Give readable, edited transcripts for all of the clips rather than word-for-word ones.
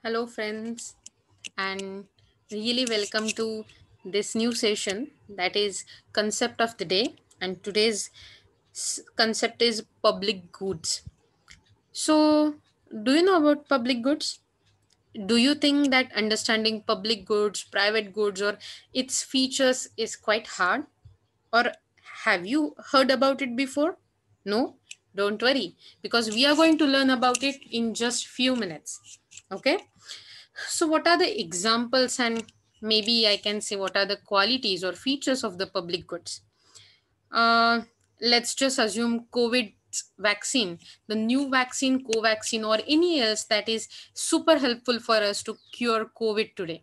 Hello, friends, and really welcome to this new session that is concept of the day. And today's concept is public goods. So, do you know about public goods? Do you think that understanding public goods, private goods, or its features is quite hard? Or have you heard about it before? No? Don't worry, because we are going to learn about it in just few minutes. Okay? So, what are the examples, and maybe I can say what are the qualities or features of the public goods? Uh, let's just assume COVID vaccine, the new vaccine, Covaxin, or any else that is super helpful for us to cure COVID today.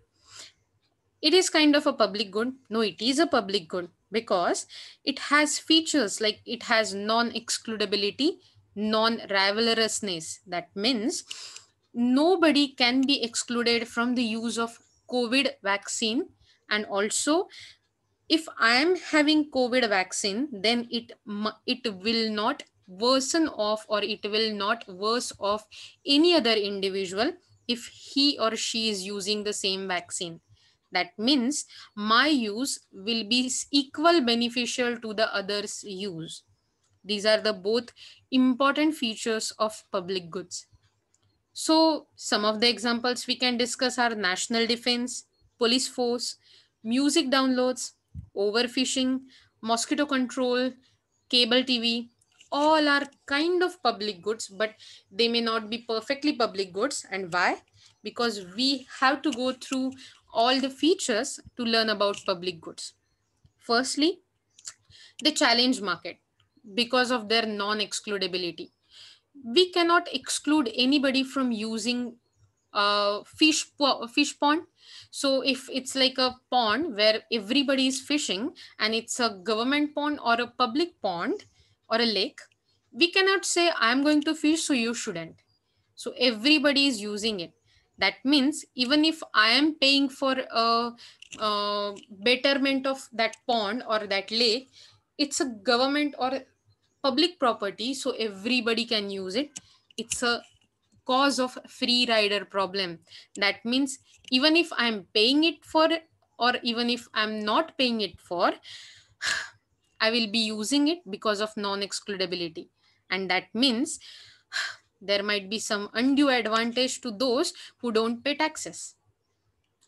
It is kind of a public good. No, it is a public good because it has features like it has non excludability, non rivalrousness. That means nobody can be excluded from the use of COVID vaccine. And also, if I am having COVID vaccine, then it will not worsen off, or it will not worse off any other individual if he or she is using the same vaccine. That means my use will be equal beneficial to the others use. These are the both important features of public goods. So, some of the examples we can discuss are national defense, police force, music downloads, overfishing, mosquito control, cable TV. All are kind of public goods, but they may not be perfectly public goods. And why? Because we have to go through all the features to learn about public goods. Firstly, the challenge market because of their non excludability. We cannot exclude anybody from using fish pond. So if it's like a pond where everybody is fishing and it's a government pond or a public pond or a lake, we cannot say I'm going to fish so you shouldn't. So everybody is using it. That means even if I am paying for a betterment of that pond or that lake, it's a government or public property, so everybody can use it. It's a cause of free rider problem. That means even if I'm paying it for, or even if I'm not paying it for, I will be using it because of non excludability. And that means there might be some undue advantage to those who don't pay taxes.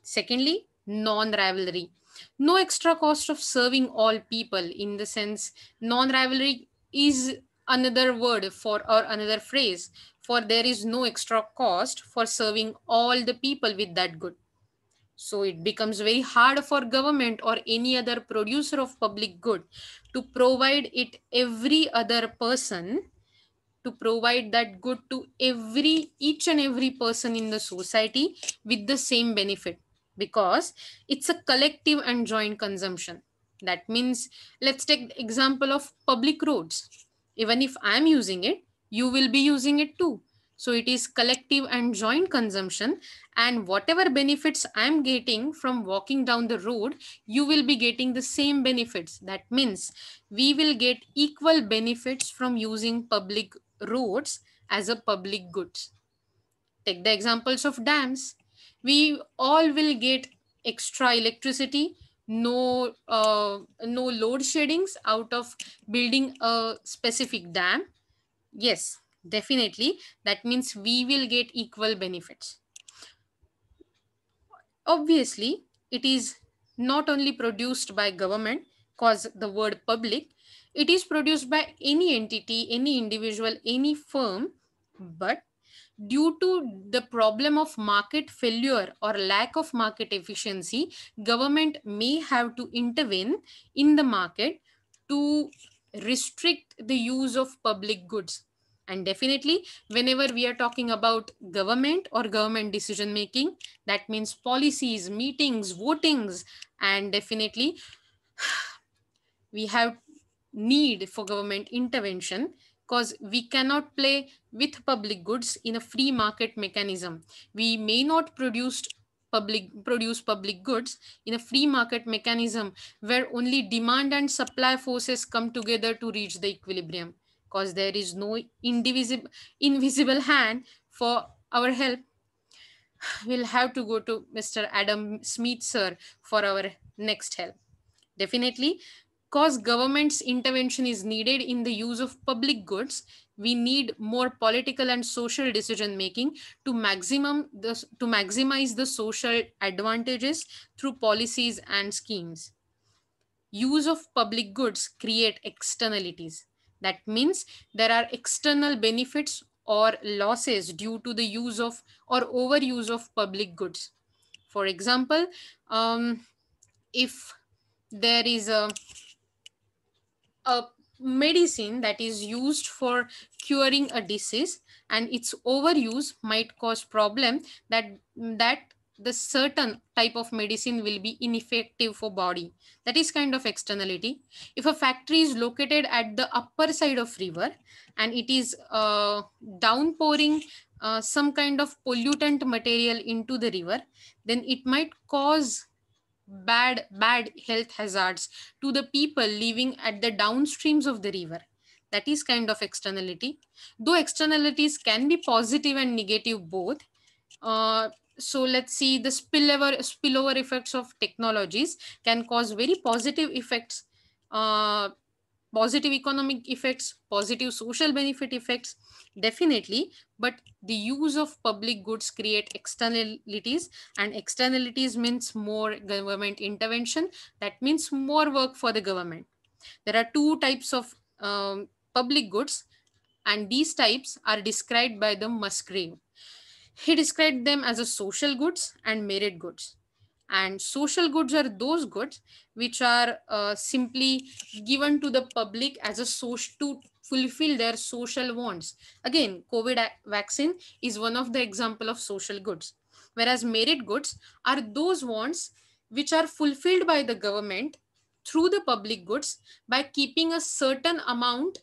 Secondly, non rivalry. No extra cost of serving all people, in the sense, non rivalry is another word for, or another phrase for, there is no extra cost for serving all the people with that good. So it becomes very hard for government or any other producer of public good to provide it every other person, to provide that good to every each and every person in the society with the same benefit, because it's a collective and joint consumption. That means, let's take the example of public roads. Even if I am using it, you will be using it too. So it is collective and joint consumption, and whatever benefits I am getting from walking down the road, you will be getting the same benefits. That means we will get equal benefits from using public roads as a public goods. Take the examples of dams. We all will get extra electricity, no load sheddings out of building a specific dam. Yes, definitely. That means we will get equal benefits. Obviously, it is not only produced by government, cause the word public, it is produced by any entity, any individual, any firm, but due to the problem of market failure or lack of market efficiency, government may have to intervene in the market to restrict the use of public goods. And definitely, whenever we are talking about government or government decision making, that means policies, meetings, votings, and definitely we have need for government intervention, because we cannot play with public goods in a free market mechanism. We may not produce public goods in a free market mechanism where only demand and supply forces come together to reach the equilibrium, because there is no invisible hand for our help. we'll have to go to Mr. Adam Smith, sir, for our next help. Definitely, because government's intervention is needed in the use of public goods, we need more political and social decision making to maximize the social advantages through policies and schemes. Use of public goods create externalities. That means there are external benefits or losses due to the use of or overuse of public goods. For example, if there is a medicine that is used for curing a disease and its overuse might cause problem that the certain type of medicine will be ineffective for body. That is kind of externality. If a factory is located at the upper side of river and it is downpouring some kind of pollutant material into the river, then it might cause bad health hazards to the people living at the downstreams of the river. That is kind of externality. Though externalities can be positive and negative both. So let's see, the spillover effects of technologies can cause very positive effects, uh, positive economic effects, positive social benefit effects, definitely. But the use of public goods create externalities, and externalities means more government intervention. That means more work for the government. There are two types of public goods, and these types are described by the Musgrave. He described them as a social goods and merit goods. And social goods are those goods which are simply given to the public as a source to fulfill their social wants. Again, vaccine is one of the example of social goods. Whereas merit goods are those wants which are fulfilled by the government through the public goods by keeping a certain amount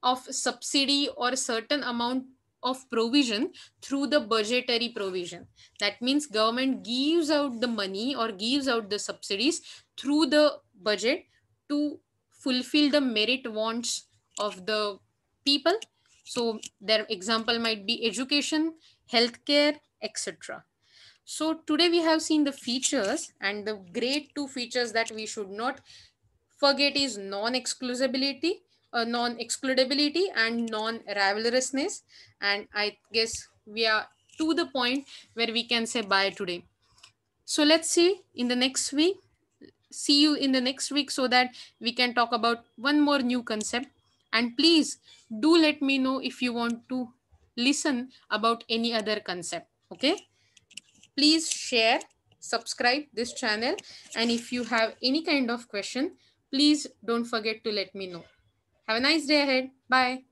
of subsidy or a certain amount of provision through the budgetary provision. That means government gives out the money or gives out the subsidies through the budget to fulfill the merit wants of the people. So their example might be education, healthcare, etc. So today we have seen the features, and the great two features that we should not forget is non-excludability and non-rivalrousness. And I guess we are to the point where we can say bye today. So let's see you in the next week so that we can talk about one more new concept. And please do let me know if you want to listen about any other concept. Okay, please share, subscribe this channel, and if you have any kind of question, please don't forget to let me know. Have a nice day ahead. Bye.